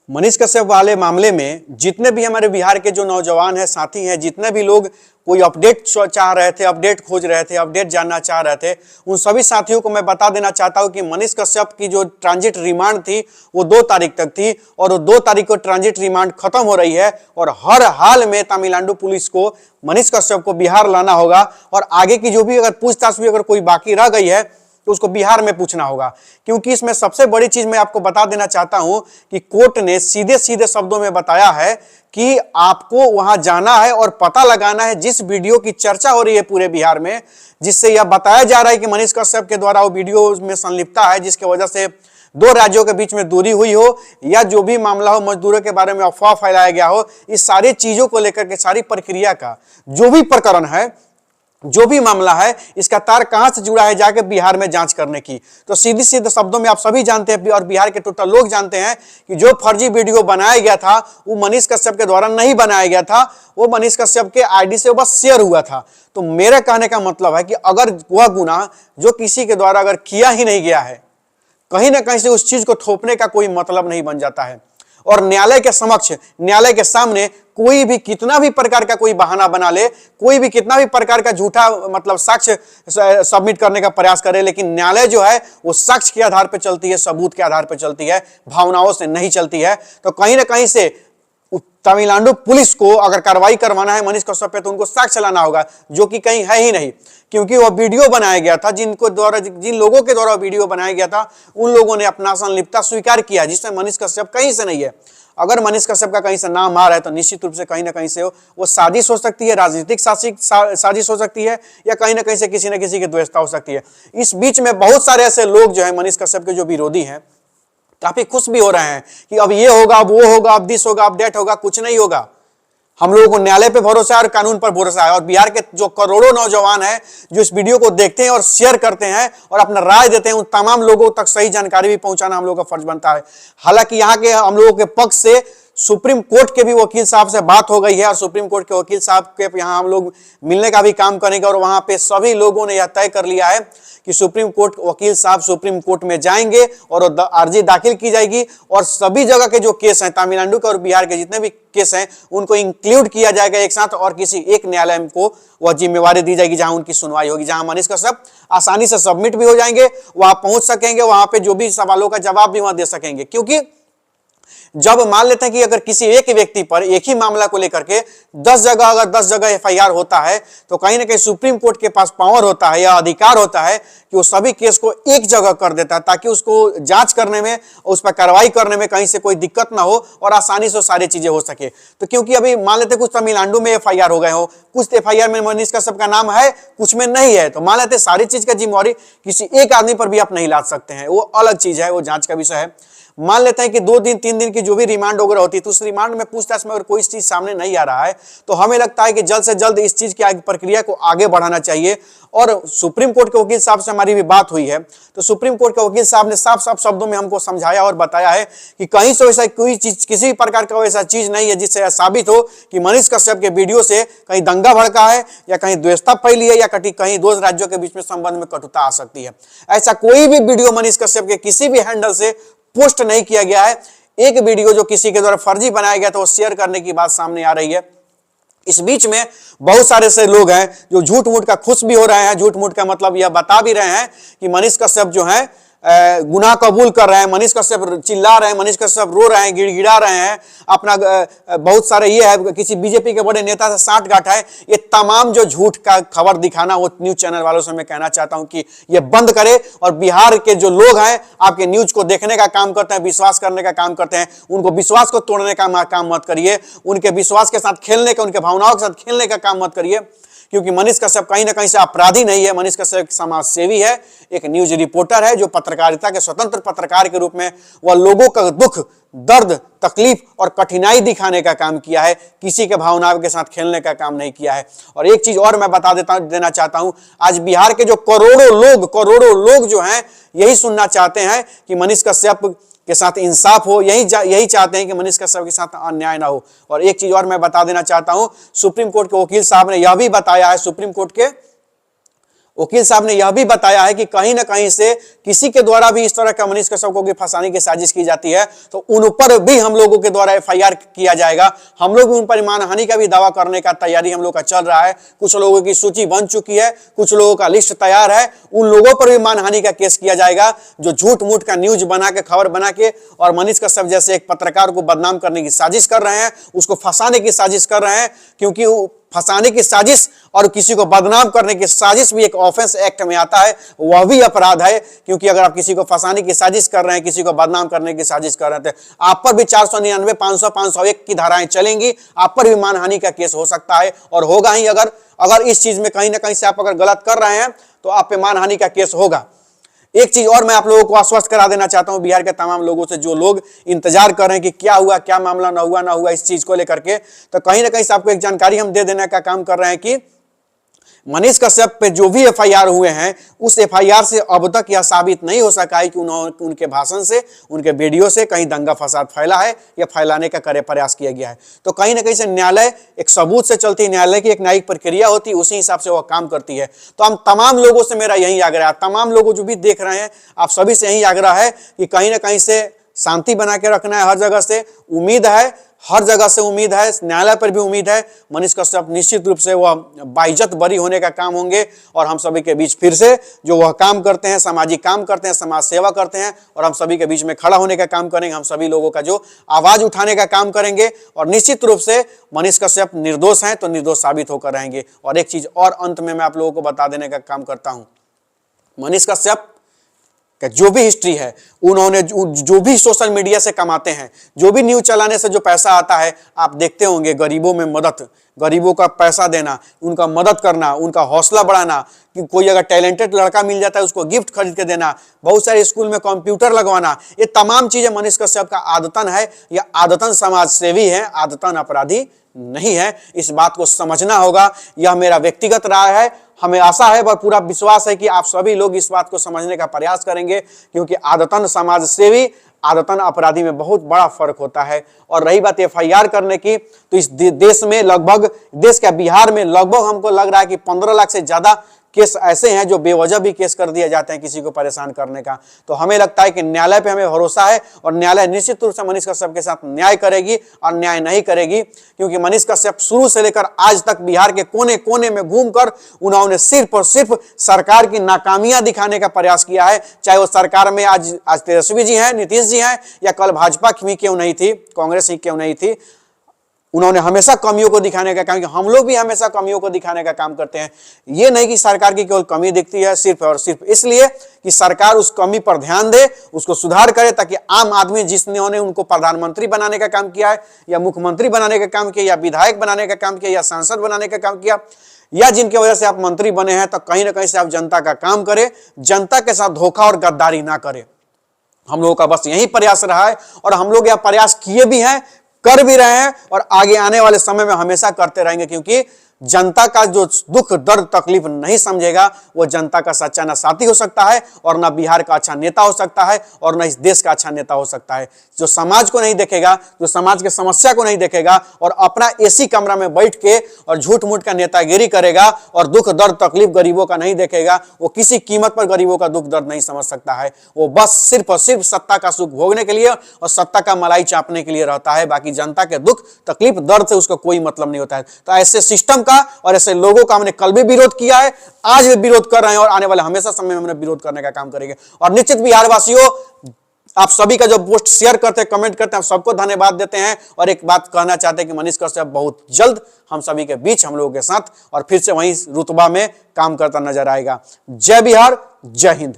मनीष कश्यप वाले मामले में जितने भी हमारे बिहार के जो नौजवान हैं, साथी हैं, जितने भी लोग कोई अपडेट चाह रहे थे, अपडेट खोज रहे थे, अपडेट जानना चाह रहे थे, उन सभी साथियों को मैं बता देना चाहता हूं कि मनीष कश्यप की जो ट्रांजिट रिमांड थी वो 2 तारीख तक थी और वो 2 तारीख को ट्रांजिट रिमांड खत्म हो रही है और हर हाल में तमिलनाडु पुलिस को मनीष कश्यप को बिहार लाना होगा और आगे की जो भी अगर पूछताछ भी अगर कोई बाकी रह गई है तो उसको बिहार में पूछना होगा। क्योंकि इसमें सबसे बड़ी चीज मैं आपको बता देना चाहता हूं कि कोर्ट ने सीधे सीधे शब्दों में बताया है कि आपको वहां जाना है और पता लगाना है जिस वीडियो की चर्चा हो रही है पूरे बिहार में, जिससे यह बताया जा रहा है कि मनीष कश्यप के द्वारा वो वीडियो में संलिप्तता है, जिसके वजह से 2 राज्यों के बीच में दूरी हुई हो या जो भी मामला हो, मजदूरों के बारे में अफवाह फैलाया गया हो, इस सारी चीजों को लेकर के सारी प्रक्रिया का जो भी प्रकरण है, जो भी मामला है, इसका तार कहां से जुड़ा है जाके बिहार में जांच करने की। तो सीधे सीधे शब्दों में आप सभी जानते हैं और बिहार के टोटल लोग जानते हैं कि जो फर्जी वीडियो बनाया गया था वो मनीष कश्यप के द्वारा नहीं बनाया गया था, वो मनीष कश्यप के आईडी से बस शेयर हुआ था। तो मेरे कहने का मतलब है कि अगर वह गुनाह जो किसी के द्वारा अगर किया ही नहीं गया है, कहीं ना कहीं से उस चीज को थोपने का कोई मतलब नहीं बन जाता है और न्यायालय के समक्ष, न्यायालय के सामने कोई भी कितना भी प्रकार का कोई बहाना बना ले, कोई भी कितना भी प्रकार का झूठा मतलब साक्ष्य सबमिट करने का प्रयास करे, लेकिन न्यायालय जो है वो साक्ष्य के आधार पर चलती है, सबूत के आधार पर चलती है, भावनाओं से नहीं चलती है। तो कहीं ना कहीं से तमिलनाडु पुलिस को अगर कार्रवाई करवाना है मनीष कश्यप पे तो उनको साक्ष्य लाना होगा, जो कि कहीं है ही नहीं। क्योंकि वह वीडियो बनाया गया था, जिन लोगों के द्वारा वीडियो बनाया गया था उन लोगों ने अपना संलिप्तता स्वीकार किया, जिसमें मनीष कश्यप कहीं से नहीं है। अगर मनीष कश्यप का कहीं से नाम आ रहा है तो निश्चित रूप से कहीं ना कहीं से वो साजिश हो सकती है, राजनीतिक साजिश हो सकती है, या कहीं ना कहीं से किसी न किसी की द्वेषता हो सकती है। इस बीच में बहुत सारे ऐसे लोग जो है मनीष कश्यप के जो विरोधी हैं काफी खुश भी हो रहे हैं कि अब ये होगा, अब वो होगा, अब दिस होगा, अब डेट होगा। कुछ नहीं होगा। हम लोगों को न्यायालय पे भरोसा है और कानून पर भरोसा है और बिहार के जो करोड़ों नौजवान हैं जो इस वीडियो को देखते हैं और शेयर करते हैं और अपना राय देते हैं, उन तमाम लोगों तक सही जानकारी भी पहुंचाना हम लोगों का फर्ज बनता है। हालांकि यहाँ के हम लोगों के पक्ष से सुप्रीम कोर्ट के भी वकील साहब से बात हो गई है और सुप्रीम कोर्ट के वकील साहब के यहाँ हम लोग मिलने का भी काम करेंगे और वहां पे सभी लोगों ने यह तय कर लिया है कि सुप्रीम कोर्ट वकील साहब सुप्रीम कोर्ट में जाएंगे और अर्जी दाखिल की जाएगी और सभी जगह के जो केस हैं, तमिलनाडु के और बिहार के जितने भी केस हैं, उनको इंक्लूड किया जाएगा एक साथ और किसी एक न्यायालय को वह जिम्मेवारी दी जाएगी जहां उनकी सुनवाई होगी, जहां मनीष कश्यप आसानी से सबमिट भी हो जाएंगे, वहां पहुंच सकेंगे, वहां पे जो भी सवालों का जवाब भी वहां दे सकेंगे। क्योंकि जब मान लेते हैं कि अगर किसी एक व्यक्ति पर एक ही मामला को लेकर के 10 जगह एफआईआर होता है तो कहीं ना कहीं सुप्रीम कोर्ट के पास पावर होता है या अधिकार होता है कि वो सभी केस को एक जगह कर देता है ताकि उसको जांच करने में, उस पर कार्रवाई करने में कहीं से कोई दिक्कत ना हो और आसानी से सारी चीजें हो सके। तो क्योंकि अभी मान लेते कुछ तमिलनाडु में एफआईआर हो गए हो, कुछ एफआईआर में मनीष कश्यप का नाम है, कुछ में नहीं है, तो मान लेते सारी चीज का जिम्मेवारी किसी एक आदमी पर भी आप नहीं ला सकते हैं, वो अलग चीज है, वो जांच का विषय है। मान लेते हैं कि 2 दिन 3 दिन की जो भी रिमांड वगैरह होती है तो उस रिमांड में पूछताछ में अगर कोई चीज सामने नहीं आ रहा है तो हमें लगता है कि जल्द से जल्द इस चीज की प्रक्रिया को आगे बढ़ाना चाहिए। और सुप्रीम कोर्ट के वकील साहब से हमारी भी बात हुई है तो सुप्रीम कोर्ट के वकील साहब ने साफ साफ शब्दों में हमको समझाया और बताया है कि कहीं से वैसा कोई चीज, किसी प्रकार का वैसा चीज नहीं है जिससे साबित हो कि मनीष कश्यप के वीडियो से कहीं दंगा भड़का है या कहीं द्वेषता फैली है या कहीं 2 राज्यों के बीच में संबंध में कटुता आ सकती है। ऐसा कोई भी वीडियो मनीष कश्यप के किसी भी हैंडल से पोस्ट नहीं किया गया है। एक वीडियो जो किसी के द्वारा फर्जी बनाया गया था वो शेयर करने की बात सामने आ रही है। इस बीच में बहुत सारे ऐसे लोग हैं जो झूठ मूठ का खुश भी हो रहे हैं। झूठ मूठ का मतलब यह बता भी रहे हैं कि मनीष कश्यप जो है गुनाह कबूल कर रहे हैं, मनीष कश्यप चिल्ला रहे हैं, मनीष कश्यप रो रहे हैं, गिड़गिड़ा रहे हैं, अपना बहुत सारे ये है किसी बीजेपी के बड़े नेता से साठ गांठ है। ये तमाम जो झूठ का खबर दिखाना वो न्यूज चैनल वालों से मैं कहना चाहता हूं कि ये बंद करे और बिहार के जो लोग हैं आपके न्यूज को देखने का काम करते हैं, विश्वास करने का काम करते हैं, उनको विश्वास को तोड़ने का काम मत करिए, उनके विश्वास के साथ खेलने का, उनके भावनाओं के साथ खेलने का काम मत करिए। क्योंकि मनीष कश्यप कहीं ना कहीं से अपराधी नहीं है, मनीष कश्यप समाज सेवी है, एक न्यूज रिपोर्टर है जो पत्रकारिता के स्वतंत्र पत्रकार के रूप में वह लोगों का दुख, दर्द, तकलीफ और कठिनाई दिखाने का काम किया है, किसी के भावनाओं के साथ खेलने का काम नहीं किया है। और एक चीज और मैं बता देना चाहता हूं, आज बिहार के जो करोड़ों लोग जो हैं यही सुनना चाहते हैं कि मनीष कश्यप के साथ इंसाफ हो, यही चाहते हैं कि मनीष कश्यप के साथ अन्याय ना हो। और एक चीज और मैं बता देना चाहता हूं, सुप्रीम कोर्ट के वकील साहब ने यह भी बताया है, सुप्रीम कोर्ट के वकील साहब ने यह भी बताया है कि कहीं ना कहीं से किसी के द्वारा भी इस तरह का मनीष कश्यप को फंसाने की साजिश की जाती है तो उन पर भी हम लोगों के द्वारा एफआईआर किया जाएगा। हम लोग उन पर मानहानि का भी दावा करने का तैयारी हम लोग का चल रहा है। कुछ लोगों की सूची बन चुकी है, कुछ लोगों का लिस्ट तैयार है, उन लोगों पर भी मानहानि का केस किया जाएगा जो झूठ मूठ का न्यूज बना के, खबर बना के और मनीष कश्यप जैसे एक पत्रकार को बदनाम करने की साजिश कर रहे हैं, उसको फंसाने की साजिश कर रहे हैं। क्योंकि फंसाने की साजिश और किसी को बदनाम करने की साजिश भी एक ऑफेंस एक्ट में आता है, वह भी अपराध है। क्योंकि अगर आप किसी को फंसाने की साजिश कर रहे हैं, किसी को बदनाम करने की साजिश कर रहे थे, आप पर भी 499, 500, 501 की धाराएं चलेंगी, आप पर भी मानहानि का केस हो सकता है और होगा ही। अगर इस चीज में कहीं ना कहीं से आप अगर गलत कर रहे हैं तो आप पे मानहानि का केस होगा। एक चीज और मैं आप लोगों को आश्वस्त करा देना चाहता हूं, बिहार के तमाम लोगों से, जो लोग इंतजार कर रहे हैं कि क्या हुआ, क्या मामला, ना हुआ इस चीज को लेकर के, तो कहीं ना कहीं से आपको एक जानकारी हम दे देने का काम कर रहे हैं कि मनीष कश्यप पे जो भी एफआईआर हुए हैं, उस एफआईआर से अब तक यह साबित नहीं हो सका है कि उनके भाषण से, उनके वीडियो से कहीं दंगा फसाद फैला है या फैलाने का प्रयास किया गया है। तो कहीं ना कहीं से न्यायालय एक सबूत से चलती है, न्यायालय की एक न्यायिक प्रक्रिया होती है, उसी हिसाब से वह काम करती है। तो हम तमाम लोगों से मेरा यही आग्रह है, तमाम लोगों जो भी देख रहे हैं, आप सभी से यही आग्रह है कि कहीं ना कहीं से शांति बना के रखना है। हर जगह से उम्मीद है, हर जगह से उम्मीद है, न्यायालय पर भी उम्मीद है। मनीष कश्यप निश्चित रूप से वह बाइज्जत बरी होने का काम होंगे और हम सभी के बीच फिर से जो वह काम करते हैं, सामाजिक काम करते हैं, समाज सेवा करते हैं और हम सभी के बीच में खड़ा होने का काम करेंगे। हम सभी लोगों का जो आवाज उठाने का काम करेंगे और निश्चित रूप से मनीष कश्यप निर्दोष हैं तो निर्दोष साबित होकर रहेंगे। और एक चीज और अंत में मैं आप लोगों को बता देने का काम करता हूं, मनीष कश्यप का जो भी हिस्ट्री है, उन्होंने जो भी सोशल मीडिया से कमाते हैं, जो भी न्यूज चलाने से जो पैसा आता है, आप देखते होंगे गरीबों में मदद, गरीबों का पैसा देना, उनका मदद करना, उनका हौसला बढ़ाना, कि कोई अगर टैलेंटेड लड़का मिल जाता है उसको गिफ्ट खरीद के देना, बहुत सारे स्कूल में कंप्यूटर लगवाना, ये तमाम चीजें मनीष कश्यप का आदतन है। या आदतन समाज सेवी है, आदतन अपराधी नहीं है। इस बात को समझना होगा। यह मेरा व्यक्तिगत राय है। हमें आशा है और पूरा विश्वास है कि आप सभी लोग इस बात को समझने का प्रयास करेंगे, क्योंकि आदतन समाज सेवी, आदतन अपराधी में बहुत बड़ा फर्क होता है। और रही बात एफआईआर करने की, तो इस देश में लगभग, देश का बिहार में लगभग हमको लग रहा है कि 15 लाख से ज्यादा केस ऐसे हैं जो बेवजह भी केस कर दिए जाते हैं किसी को परेशान करने का। तो हमें लगता है कि न्यायालय पे हमें भरोसा है और न्यायालय निश्चित रूप से मनीष कश्यप के साथ न्याय करेगी और न्याय नहीं करेगी, क्योंकि मनीष कश्यप शुरू से लेकर आज तक बिहार के कोने कोने में घूमकर उन्होंने सिर्फ और सिर्फ सरकार की नाकामियां दिखाने का प्रयास किया है। चाहे वो सरकार में आज तेजस्वी जी हैं, नीतीश जी हैं, या कल भाजपा ही क्यों नहीं थी, कांग्रेस ही क्यों नहीं थी, उन्होंने हमेशा कमियों को दिखाने का काम किया। हम लोग भी हमेशा कमियों को दिखाने का काम करते हैं। ये नहीं कि सरकार की केवल कमी दिखती है सिर्फ और सिर्फ इसलिए कि सरकार उस कमी पर ध्यान दे, उसको सुधार करे, ताकि आम आदमी जिसने उनको प्रधानमंत्री बनाने का काम किया है, या मुख्यमंत्री बनाने का काम किया, या विधायक बनाने का काम किया, या सांसद बनाने का काम किया, या जिनकी वजह से आप मंत्री बने हैं, तो कहीं ना कहीं से आप जनता का काम करें, जनता के साथ धोखा और गद्दारी ना करें। हम लोगों का बस यही प्रयास रहा है और हम लोग यह प्रयास किए भी हैं, कर भी रहे हैं और आगे आने वाले समय में हमेशा करते रहेंगे, क्योंकि जनता का जो दुख दर्द तकलीफ नहीं समझेगा वो जनता का सच्चा ना साथी हो सकता है और ना बिहार का अच्छा नेता हो सकता है और ना इस देश का अच्छा नेता हो सकता है। जो समाज को नहीं देखेगा, जो समाज के समस्या को नहीं देखेगा और अपना एसी कमरा में बैठ के और झूठ मूठ का नेतागिरी करेगा और दुख दर्द तकलीफ गरीबों का नहीं देखेगा, वो किसी कीमत पर गरीबों का दुख दर्द नहीं समझ सकता है। वो बस सिर्फ और सिर्फ सत्ता का सुख भोगने के लिए और सत्ता का मलाई चापने के लिए रहता है। बाकी जनता के दुख तकलीफ दर्द से उसको कोई मतलब नहीं होता है। तो ऐसे सिस्टम का और ऐसे लोगों का हमने कल भी विरोध किया है, आज भी विरोध कर रहे हैं और आने वाले हमेशा समय में हमने विरोध करने का काम करेंगे। और निश्चित बिहार वासियों, आप सभी का जो पोस्ट शेयर करते हैं, कमेंट करते हैं, सबको धन्यवाद देते हैं। और एक बात कहना चाहते हैं कि मनीष कश्यप बहुत जल्द हम सभी के बीच, हम लोगों के साथ और फिर से वहीं रुतबा में काम करता नजर आएगा। जय बिहार, जय हिंद।